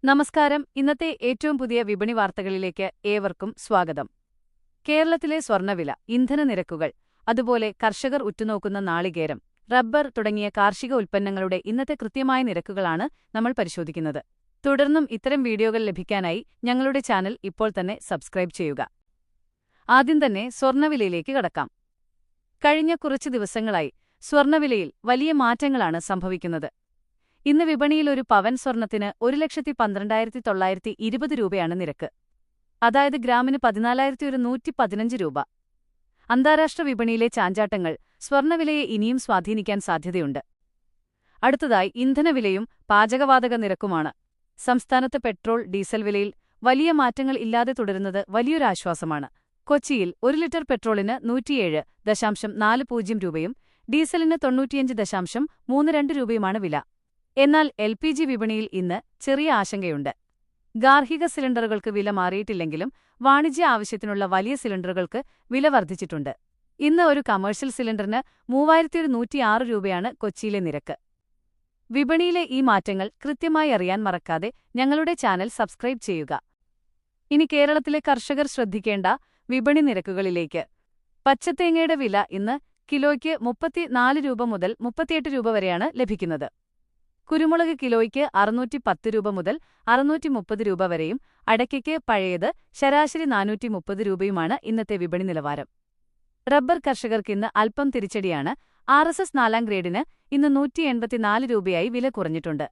നമസ്കാരം. ഇന്നത്തെ ഏറ്റവും പുതിയ വിപണി വാർത്തകളിലേക്ക് ഏവർക്കും സ്വാഗതം. കേരളത്തിലെ സ്വർണ്ണവില, ഇന്ധന നിരക്കുകൾ, അതുപോലെ കർഷകർ ഉറ്റുനോക്കുന്ന നാളികേരം, റബ്ബർ തുടങ്ങിയ കാർഷിക ഉൽപ്പന്നങ്ങളുടെ ഇന്നത്തെ കൃത്യമായ നിരക്കുകളാണ് നമ്മൾ പരിശോധിക്കുന്നത്. തുടർന്നും ഇത്തരം വീഡിയോകൾ ലഭിക്കാനായി ഞങ്ങളുടെ ചാനൽ ഇപ്പോൾ തന്നെ സബ്സ്ക്രൈബ് ചെയ്യുക. ആദ്യം തന്നെ സ്വർണ്ണവിലയിലേക്ക് കടക്കാം. കഴിഞ്ഞ കുറച്ച് ദിവസങ്ങളായി സ്വർണ്ണവിലയിൽ വലിയ മാറ്റങ്ങളാണ് സംഭവിക്കുന്നത്. ഇന്ന് വിപണിയിൽ ഒരു പവൻ സ്വർണത്തിന് 1,12,920 രൂപയാണ് നിരക്ക്. അതായത് ഗ്രാമിന് 14,115 രൂപ. അന്താരാഷ്ട്ര വിപണിയിലെ ചാഞ്ചാട്ടങ്ങൾ സ്വർണ്ണവിലയെ ഇനിയും സ്വാധീനിക്കാൻ സാധ്യതയുണ്ട്. അടുത്തതായി ഇന്ധനവിലയും പാചകവാതക നിരക്കുമാണ്. സംസ്ഥാനത്ത് പെട്രോൾ, ഡീസൽ വിലയിൽ വലിയ മാറ്റങ്ങൾ ഇല്ലാതെ തുടരുന്നത് വലിയൊരാശ്വാസമാണ്. കൊച്ചിയിൽ 1 ലിറ്റർ പെട്രോളിന് 107.40 രൂപയും ഡീസലിന് 95.32 രൂപയുമാണ് വില. എന്നാൽ LPG വിപണിയിൽ ഇന്ന് ചെറിയ ആശങ്കയുണ്ട്. ഗാർഹിക സിലിണ്ടറുകൾക്ക് വില മാറിയിട്ടില്ലെങ്കിലും വാണിജ്യ ആവശ്യത്തിനുള്ള വലിയ സിലിണ്ടറുകൾക്ക് വില വർദ്ധിച്ചിട്ടുണ്ട്. ഇന്ന് ഒരു കമേഴ്ഷ്യൽ സിലിണ്ടറിന് 3,106 രൂപയാണ് കൊച്ചിയിലെ നിരക്ക്. വിപണിയിലെ ഈ മാറ്റങ്ങൾ കൃത്യമായി അറിയാൻ മറക്കാതെ ഞങ്ങളുടെ ചാനൽ സബ്സ്ക്രൈബ് ചെയ്യുക. ഇനി കേരളത്തിലെ കർഷകർ ശ്രദ്ധിക്കേണ്ട വിപണി നിരക്കുകളിലേക്ക്. പച്ചത്തേങ്ങയുടെ വില ഇന്ന് കിലോയ്ക്ക് 34 രൂപ മുതൽ 38 രൂപ വരെയാണ് ലഭിക്കുന്നത്. കുരുമുളക് കിലോയ്ക്ക് 610 രൂപ മുതൽ 630 രൂപ വരെയും അടയ്ക്കയ്ക്ക് പഴയത് ശരാശരി 430 രൂപയുമാണ് ഇന്നത്തെ വിപണി നിലവാരം. റബ്ബർ കർഷകർക്കിന്ന് അല്പം തിരിച്ചടിയാണ്. RSS 4 ഗ്രേഡിന് ഇന്ന് 184 രൂപയായി വില കുറഞ്ഞിട്ടുണ്ട്.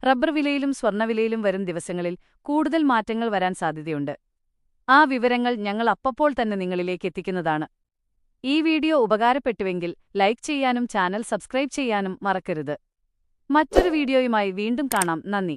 റബ്ബർ വിലയിലും സ്വർണ്ണവിലയിലും വരും ദിവസങ്ങളിൽ കൂടുതൽ മാറ്റങ്ങൾ വരാൻ സാധ്യതയുണ്ട്. ആ വിവരങ്ങൾ ഞങ്ങൾ അപ്പോൾ തന്നെ നിങ്ങളിലേക്ക് എത്തിക്കുന്നതാണ്. ഈ വീഡിയോ ഉപകാരപ്പെട്ടുവെങ്കിൽ ലൈക്ക് ചെയ്യാനും ചാനൽ സബ്സ്ക്രൈബ് ചെയ്യാനും മറക്കരുത്. മറ്റൊരു വീഡിയോയുമായി വീണ്ടും കാണാം. നന്ദി.